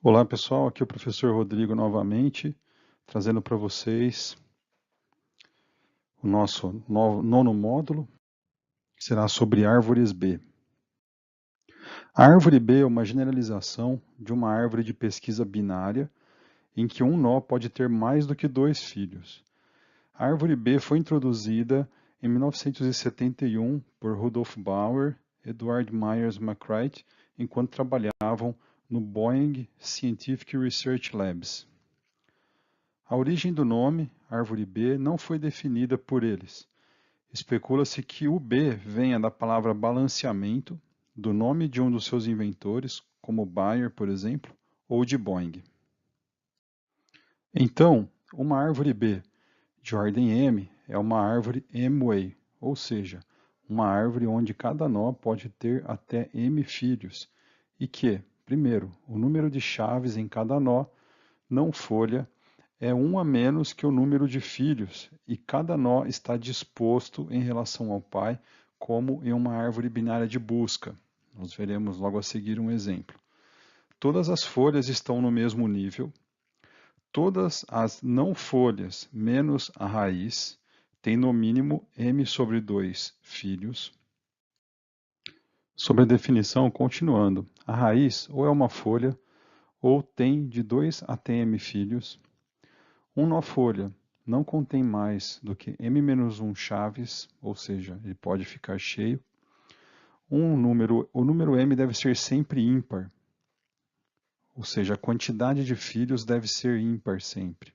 Olá pessoal, aqui é o professor Rodrigo novamente, trazendo para vocês o nosso nono módulo, que será sobre árvores B. A árvore B é uma generalização de uma árvore de pesquisa binária, em que um nó pode ter mais do que dois filhos. A árvore B foi introduzida em 1971 por Rudolf Bauer e Edward Myers McCreight, enquanto trabalhavam no Boeing Scientific Research Labs. A origem do nome, árvore B, não foi definida por eles. Especula-se que o B venha da palavra balanceamento, do nome de um dos seus inventores, como Bayer, por exemplo, ou de Boeing. Então, uma árvore B de ordem M é uma árvore M-Way, ou seja, uma árvore onde cada nó pode ter até M filhos, e que, primeiro, o número de chaves em cada nó, não folha, é um a menos que o número de filhos, e cada nó está disposto em relação ao pai, como em uma árvore binária de busca. Nós veremos logo a seguir um exemplo. Todas as folhas estão no mesmo nível, todas as não folhas menos a raiz têm no mínimo m sobre 2 filhos. Sobre a definição, continuando, a raiz ou é uma folha ou tem de 2 a m filhos. Um nó folha não contém mais do que m-1 chaves, ou seja, ele pode ficar cheio. O número m deve ser sempre ímpar, ou seja, a quantidade de filhos deve ser ímpar sempre.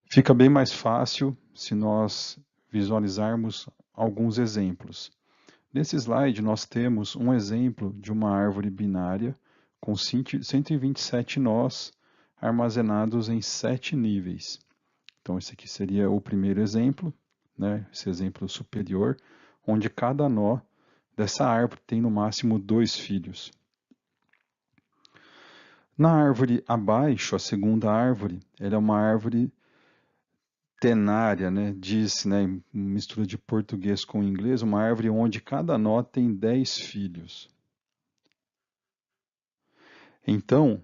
Fica bem mais fácil se nós visualizarmos alguns exemplos. Nesse slide nós temos um exemplo de uma árvore binária com 127 nós armazenados em 7 níveis. Então, esse aqui seria o primeiro exemplo, né? Esse exemplo superior, onde cada nó dessa árvore tem no máximo 2 filhos. Na árvore abaixo, a segunda árvore, ela é uma árvore tenária, né? Diz, né, mistura de português com inglês, uma árvore onde cada nó tem 10 filhos. Então,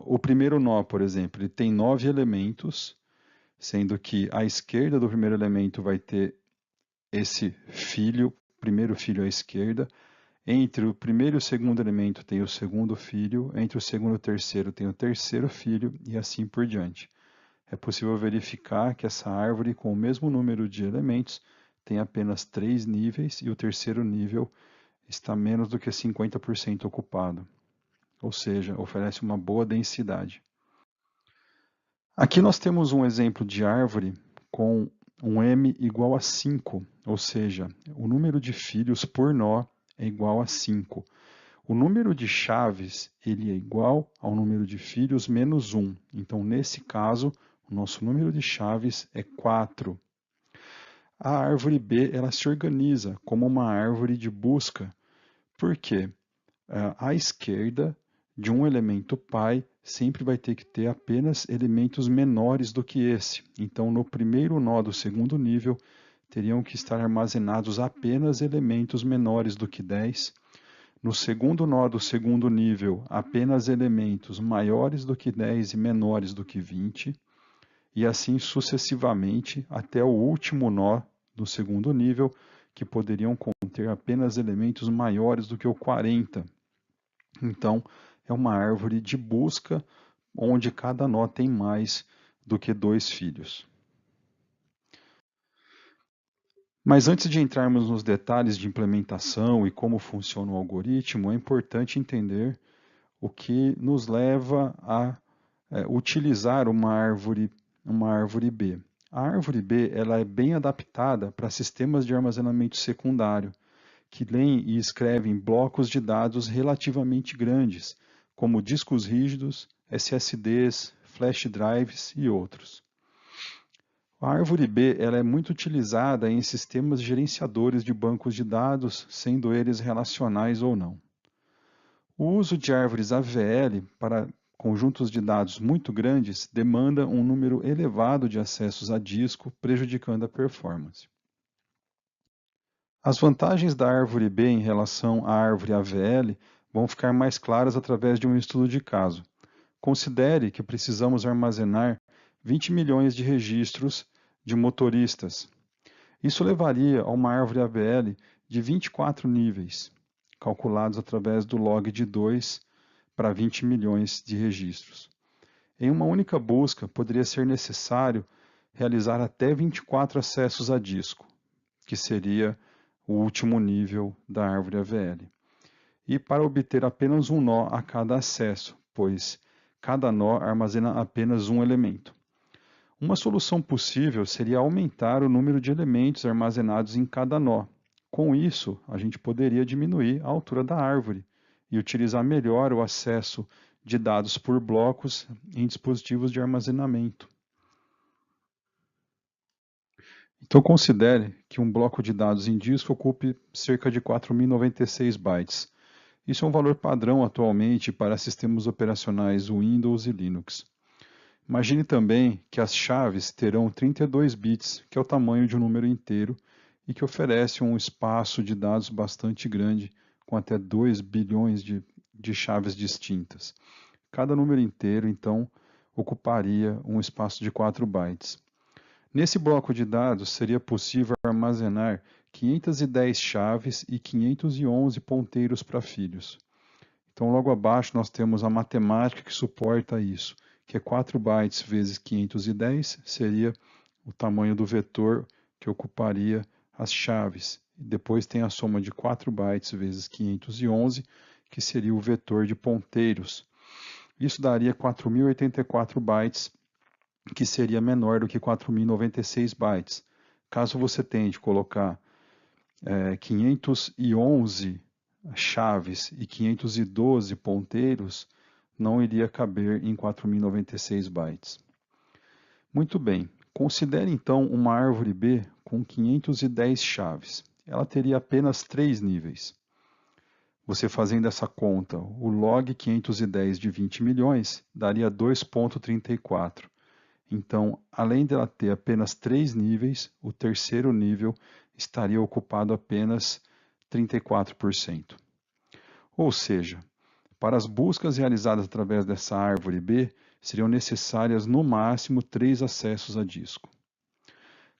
o primeiro nó, por exemplo, ele tem 9 elementos, sendo que à esquerda do primeiro elemento vai ter esse filho, primeiro filho à esquerda, entre o primeiro e o segundo elemento tem o segundo filho, entre o segundo e o terceiro tem o terceiro filho e assim por diante. É possível verificar que essa árvore com o mesmo número de elementos tem apenas 3 níveis e o terceiro nível está menos do que 50% ocupado, ou seja, oferece uma boa densidade. Aqui nós temos um exemplo de árvore com um m igual a 5, ou seja, o número de filhos por nó é igual a 5. O número de chaves ele é igual ao número de filhos menos 1. Então, nesse caso, o nosso número de chaves é 4. A árvore B ela se organiza como uma árvore de busca, porque à esquerda de um elemento pai sempre vai ter que ter apenas elementos menores do que esse. Então, no primeiro nó do segundo nível, teriam que estar armazenados apenas elementos menores do que 10. No segundo nó do segundo nível, apenas elementos maiores do que 10 e menores do que 20. E assim sucessivamente até o último nó do segundo nível, que poderiam conter apenas elementos maiores do que o 40. Então, é uma árvore de busca onde cada nó tem mais do que 2 filhos. Mas antes de entrarmos nos detalhes de implementação e como funciona o algoritmo, é importante entender o que nos leva a utilizar uma árvore B. A árvore B ela é bem adaptada para sistemas de armazenamento secundário, que leem e escrevem blocos de dados relativamente grandes, como discos rígidos, SSDs, flash drives e outros. A árvore B ela é muito utilizada em sistemas gerenciadores de bancos de dados, sendo eles relacionais ou não. O uso de árvores AVL para conjuntos de dados muito grandes demanda um número elevado de acessos a disco, prejudicando a performance. As vantagens da árvore B em relação à árvore AVL vão ficar mais claras através de um estudo de caso. Considere que precisamos armazenar 20 milhões de registros de motoristas. Isso levaria a uma árvore AVL de 24 níveis, calculados através do log de 2 para 20 milhões de registros. Em uma única busca, poderia ser necessário realizar até 24 acessos a disco, que seria o último nível da árvore AVL. E para obter apenas um nó a cada acesso, pois cada nó armazena apenas um elemento. Uma solução possível seria aumentar o número de elementos armazenados em cada nó. Com isso, a gente poderia diminuir a altura da árvore e utilizar melhor o acesso de dados por blocos em dispositivos de armazenamento. Então, considere que um bloco de dados em disco ocupe cerca de 4.096 bytes. Isso é um valor padrão atualmente para sistemas operacionais Windows e Linux. Imagine também que as chaves terão 32 bits, que é o tamanho de um número inteiro, e que oferece um espaço de dados bastante grande, com até 2 bilhões de chaves distintas. Cada número inteiro, então, ocuparia um espaço de 4 bytes. Nesse bloco de dados, seria possível armazenar 510 chaves e 511 ponteiros para filhos. Então, logo abaixo, nós temos a matemática que suporta isso, que é 4 bytes vezes 510, seria o tamanho do vetor que ocuparia as chaves. Depois tem a soma de 4 bytes vezes 511, que seria o vetor de ponteiros. Isso daria 4.084 bytes, que seria menor do que 4.096 bytes. Caso você tente colocar 511 chaves e 512 ponteiros, não iria caber em 4.096 bytes. Muito bem, considere então uma árvore B com 510 chaves. Ela teria apenas 3 níveis. Você fazendo essa conta, o log 510 de 20 milhões daria 2,34. Então, além dela ter apenas 3 níveis, o terceiro nível estaria ocupado apenas 34%. Ou seja, para as buscas realizadas através dessa árvore B, seriam necessárias no máximo 3 acessos a disco.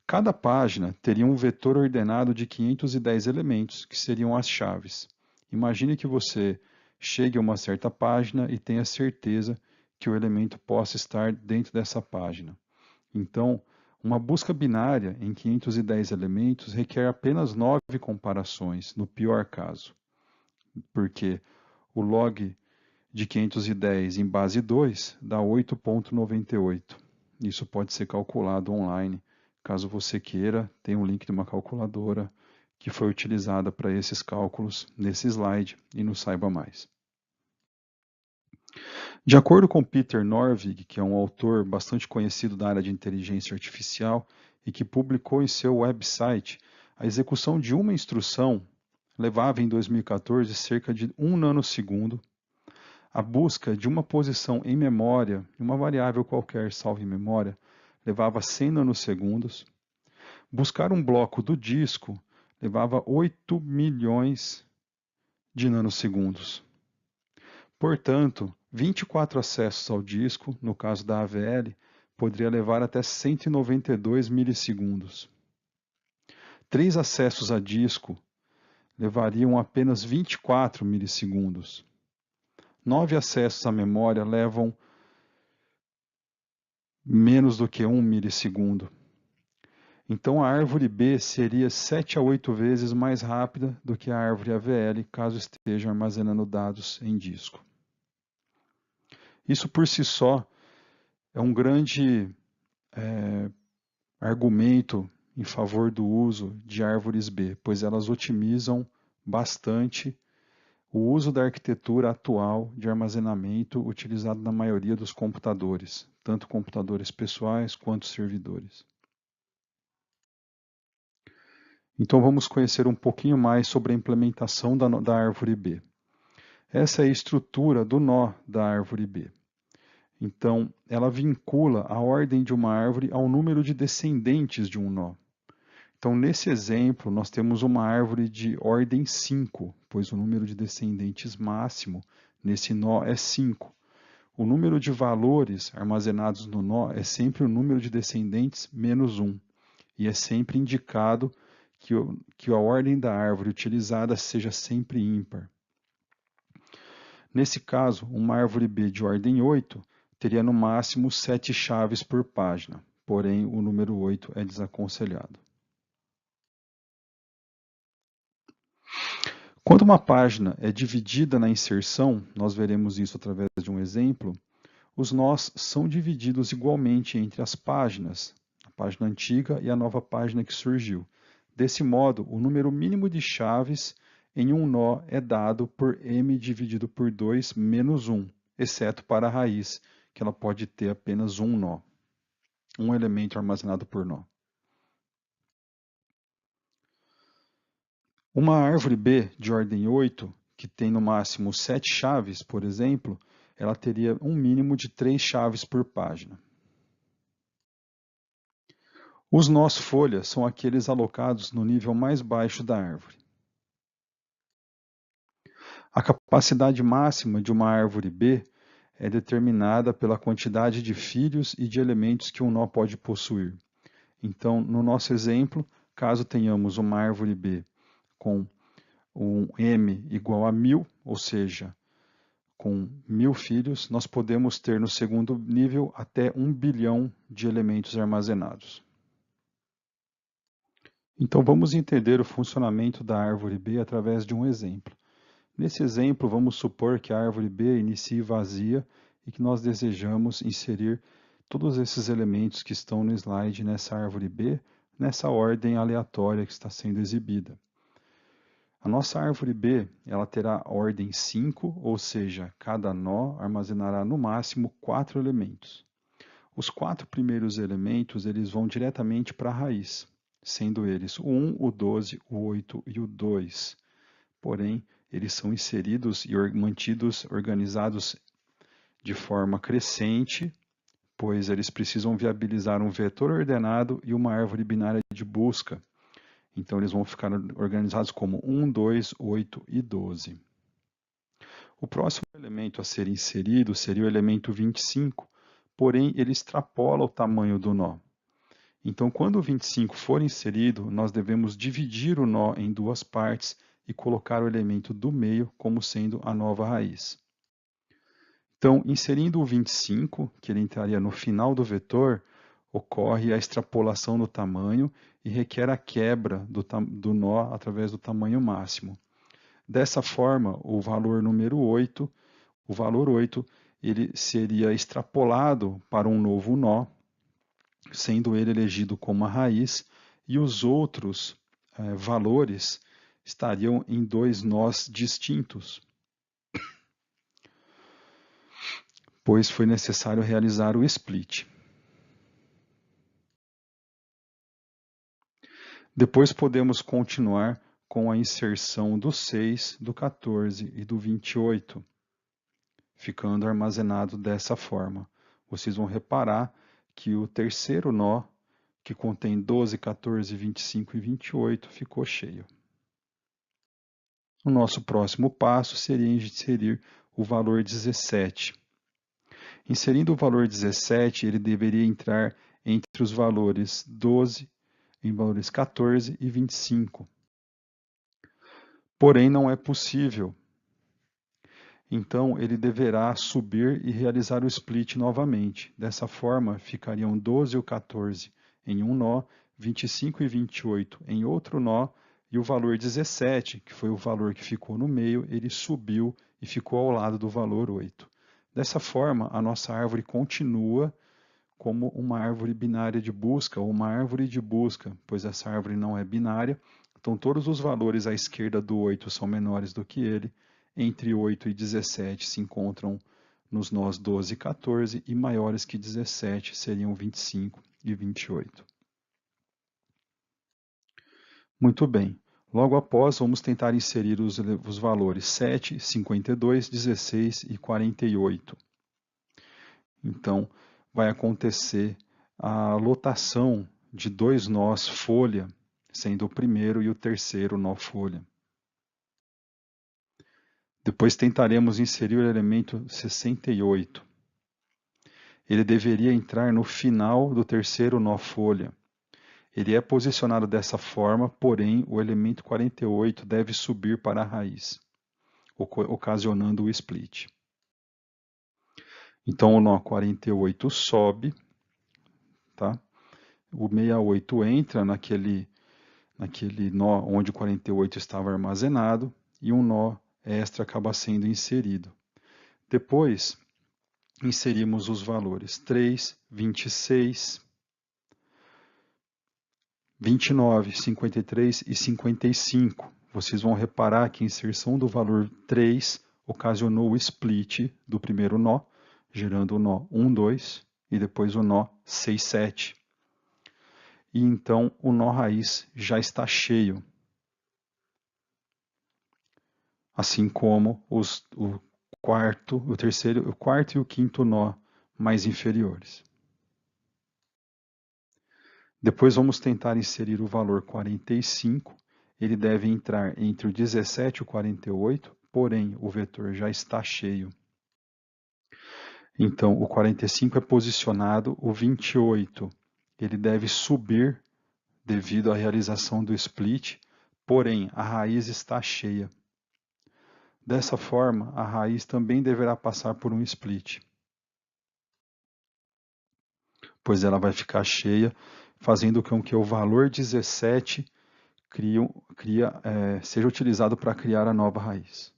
Cada página teria um vetor ordenado de 510 elementos, que seriam as chaves. Imagine que você chegue a uma certa página e tenha certeza que o elemento possa estar dentro dessa página. Então, uma busca binária em 510 elementos requer apenas 9 comparações, no pior caso, porque o log de 510 em base 2 dá 8,98. Isso pode ser calculado online. Caso você queira, tem um link de uma calculadora que foi utilizada para esses cálculos nesse slide e no Saiba Mais. De acordo com Peter Norvig, que é um autor bastante conhecido da área de inteligência artificial e que publicou em seu website, a execução de uma instrução levava em 2014 cerca de 1 nanosegundo. A busca de uma posição em memória, uma variável qualquer salva em memória, levava 100 nanosegundos. Buscar um bloco do disco levava 8 milhões de nanosegundos. Portanto, 24 acessos ao disco, no caso da AVL, poderia levar até 192 milissegundos. 3 acessos a disco levariam apenas 24 milissegundos. 9 acessos à memória levam menos do que 1 milissegundo. Então a árvore B seria 7 a 8 vezes mais rápida do que a árvore AVL, caso esteja armazenando dados em disco. Isso por si só é um grande argumento em favor do uso de árvores B, pois elas otimizam bastante o uso da arquitetura atual de armazenamento utilizado na maioria dos computadores, tanto computadores pessoais quanto servidores. Então vamos conhecer um pouquinho mais sobre a implementação da árvore B. Essa é a estrutura do nó da árvore B. Então, ela vincula a ordem de uma árvore ao número de descendentes de um nó. Então, nesse exemplo, nós temos uma árvore de ordem 5, pois o número de descendentes máximo nesse nó é 5. O número de valores armazenados no nó é sempre o número de descendentes menos 1, e é sempre indicado que a ordem da árvore utilizada seja sempre ímpar. Nesse caso, uma árvore B de ordem 8 teria no máximo 7 chaves por página, porém o número 8 é desaconselhado. Quando uma página é dividida na inserção, nós veremos isso através de um exemplo, os nós são divididos igualmente entre as páginas, a página antiga e a nova página que surgiu. Desse modo, o número mínimo de chaves em um nó é dado por m dividido por 2 menos 1, exceto para a raiz, que ela pode ter apenas um nó, um elemento armazenado por nó. Uma árvore B de ordem 8, que tem no máximo 7 chaves, por exemplo, ela teria um mínimo de 3 chaves por página. Os nós folha são aqueles alocados no nível mais baixo da árvore. A capacidade máxima de uma árvore B é determinada pela quantidade de filhos e de elementos que um nó pode possuir. Então, no nosso exemplo, caso tenhamos uma árvore B com um m igual a 1000, ou seja, com 1000 filhos, nós podemos ter no segundo nível até 1 bilhão de elementos armazenados. Então vamos entender o funcionamento da árvore B através de um exemplo. Nesse exemplo, vamos supor que a árvore B inicie vazia e que nós desejamos inserir todos esses elementos que estão no slide nessa árvore B, nessa ordem aleatória que está sendo exibida. A nossa árvore B ela terá ordem 5, ou seja, cada nó armazenará no máximo 4 elementos. Os 4 primeiros elementos eles vão diretamente para a raiz, sendo eles o 1, o 12, o 8 e o 2. Porém, eles são inseridos e mantidos organizados de forma crescente, pois eles precisam viabilizar um vetor ordenado e uma árvore binária de busca. Então, eles vão ficar organizados como 1, 2, 8 e 12. O próximo elemento a ser inserido seria o elemento 25, porém, ele extrapola o tamanho do nó. Então, quando o 25 for inserido, nós devemos dividir o nó em duas partes e colocar o elemento do meio como sendo a nova raiz. Então, inserindo o 25, que ele entraria no final do vetor, ocorre a extrapolação do tamanho e requer a quebra do nó através do tamanho máximo. Dessa forma, o valor 8, ele seria extrapolado para um novo nó, sendo ele elegido como a raiz, e os outros valores estariam em 2 nós distintos, pois foi necessário realizar o split. Depois podemos continuar com a inserção do 6, do 14 e do 28, ficando armazenado dessa forma. Vocês vão reparar que o terceiro nó, que contém 12, 14, 25 e 28, ficou cheio. O nosso próximo passo seria inserir o valor 17. Inserindo o valor 17, ele deveria entrar entre os valores 12, em valores 14 e 25. Porém, não é possível. Então, ele deverá subir e realizar o split novamente. Dessa forma, ficariam 12 e o 14 em um nó, 25 e 28 em outro nó, e o valor 17, que foi o valor que ficou no meio, ele subiu e ficou ao lado do valor 8. Dessa forma, a nossa árvore continua como uma árvore binária de busca ou uma árvore de busca, pois essa árvore não é binária, então todos os valores à esquerda do 8 são menores do que ele, entre 8 e 17 se encontram nos nós 12 e 14, e maiores que 17 seriam 25 e 28. Muito bem. Logo após, vamos tentar inserir os valores 7, 52, 16 e 48. Então, vai acontecer a lotação de 2 nós folha, sendo o primeiro e o terceiro nó folha. Depois tentaremos inserir o elemento 68. Ele deveria entrar no final do terceiro nó folha. Ele é posicionado dessa forma, porém o elemento 48 deve subir para a raiz, ocasionando o split. Então o nó 48 sobe, tá? O 68 entra naquele nó onde o 48 estava armazenado e um nó extra acaba sendo inserido. Depois, inserimos os valores 3, 26, 29, 53 e 55. Vocês vão reparar que a inserção do valor 3 ocasionou o split do primeiro nó, gerando o nó 1, 2 e depois o nó 6, 7. E então o nó raiz já está cheio. Assim como o quarto e o quinto nó mais inferiores. Depois vamos tentar inserir o valor 45. Ele deve entrar entre o 17 e o 48, porém o vetor já está cheio. Então o 45 é posicionado, o 28 ele deve subir devido à realização do split, porém a raiz está cheia. Dessa forma, a raiz também deverá passar por um split, pois ela vai ficar cheia, fazendo com que o valor 17 seja utilizado para criar a nova raiz.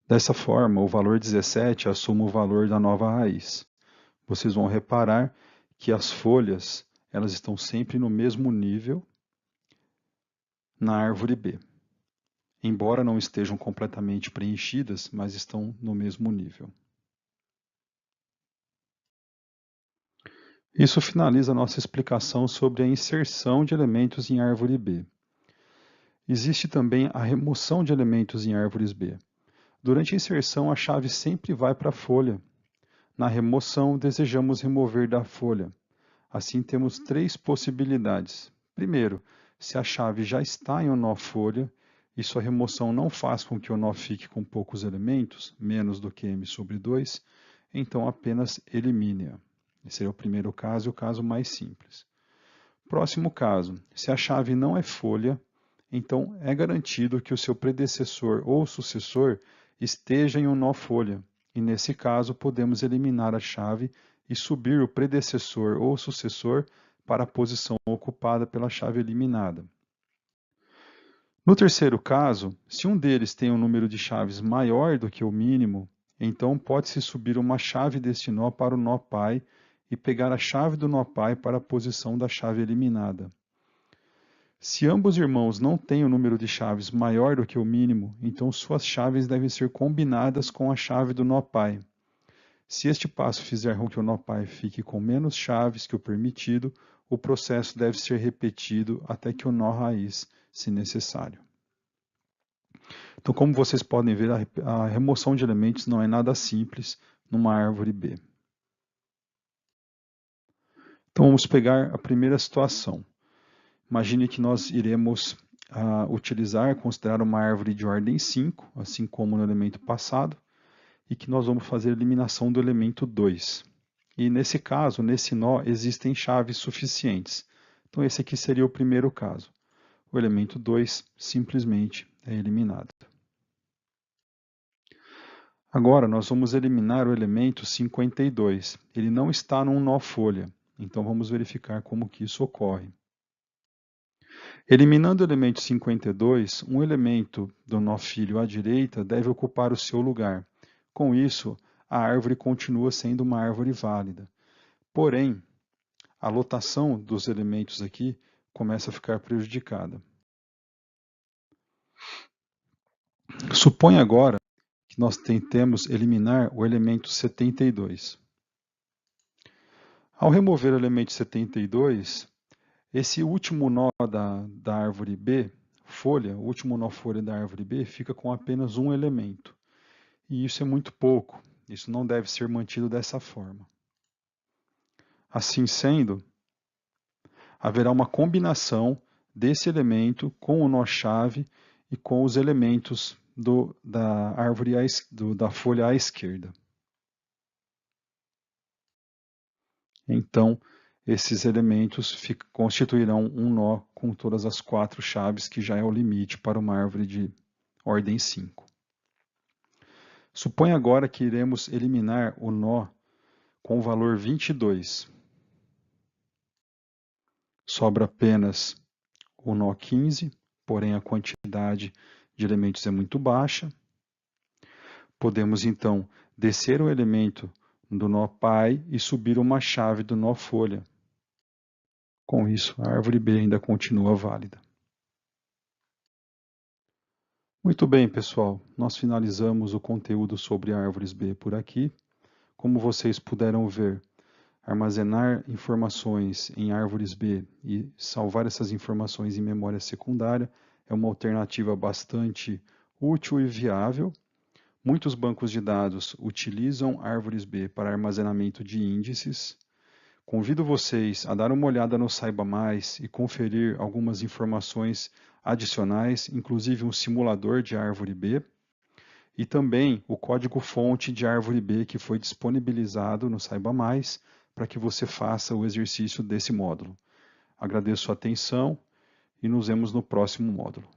Dessa forma, o valor 17 assume o valor da nova raiz. Vocês vão reparar que as folhas elas estão sempre no mesmo nível na árvore B. Embora não estejam completamente preenchidas, mas estão no mesmo nível. Isso finaliza a nossa explicação sobre a inserção de elementos em árvore B. Existe também a remoção de elementos em árvores B. Durante a inserção, a chave sempre vai para a folha. Na remoção, desejamos remover da folha. Assim, temos três possibilidades. Primeiro, se a chave já está em um nó folha e sua remoção não faz com que o nó fique com poucos elementos, menos do que m sobre 2, então apenas elimine-a. Esse seria o primeiro caso e o caso mais simples. Próximo caso, se a chave não é folha, então é garantido que o seu predecessor ou sucessor esteja em um nó folha, e nesse caso podemos eliminar a chave e subir o predecessor ou sucessor para a posição ocupada pela chave eliminada. No terceiro caso, se um deles tem um número de chaves maior do que o mínimo, então pode-se subir uma chave deste nó para o nó pai e pegar a chave do nó pai para a posição da chave eliminada. Se ambos irmãos não têm um número de chaves maior do que o mínimo, então suas chaves devem ser combinadas com a chave do nó pai. Se este passo fizer com que o nó pai fique com menos chaves que o permitido, o processo deve ser repetido até que o nó raiz, se necessário. Então, como vocês podem ver, a remoção de elementos não é nada simples numa árvore B. Então, vamos pegar a primeira situação. Imagine que nós iremos considerar uma árvore de ordem 5, assim como no elemento passado, e que nós vamos fazer a eliminação do elemento 2. E nesse caso, nesse nó, existem chaves suficientes. Então esse aqui seria o primeiro caso. O elemento 2 simplesmente é eliminado. Agora nós vamos eliminar o elemento 52. Ele não está num nó folha, então vamos verificar como que isso ocorre. Eliminando o elemento 52, um elemento do nó filho à direita deve ocupar o seu lugar. Com isso, a árvore continua sendo uma árvore válida. Porém, a lotação dos elementos aqui começa a ficar prejudicada. Suponha agora que nós tentemos eliminar o elemento 72. Ao remover o elemento 72, esse último nó da árvore B, folha, o último nó folha da árvore B, fica com apenas um elemento. E isso é muito pouco. Isso não deve ser mantido dessa forma. Assim sendo, haverá uma combinação desse elemento com o nó-chave e com os elementos da árvore da folha à esquerda. Então, esses elementos constituirão um nó com todas as 4 chaves, que já é o limite para uma árvore de ordem 5. Suponha agora que iremos eliminar o nó com o valor 22. Sobra apenas o nó 15, porém a quantidade de elementos é muito baixa. Podemos então descer o elemento do nó pai e subir uma chave do nó folha. Com isso, a árvore B ainda continua válida. Muito bem, pessoal. Nós finalizamos o conteúdo sobre árvores B por aqui. Como vocês puderam ver, armazenar informações em árvores B e salvar essas informações em memória secundária é uma alternativa bastante útil e viável. Muitos bancos de dados utilizam árvores B para armazenamento de índices. Convido vocês a dar uma olhada no Saiba Mais e conferir algumas informações adicionais, inclusive um simulador de árvore B, e também o código-fonte de árvore B que foi disponibilizado no Saiba Mais para que você faça o exercício desse módulo. Agradeço a atenção e nos vemos no próximo módulo.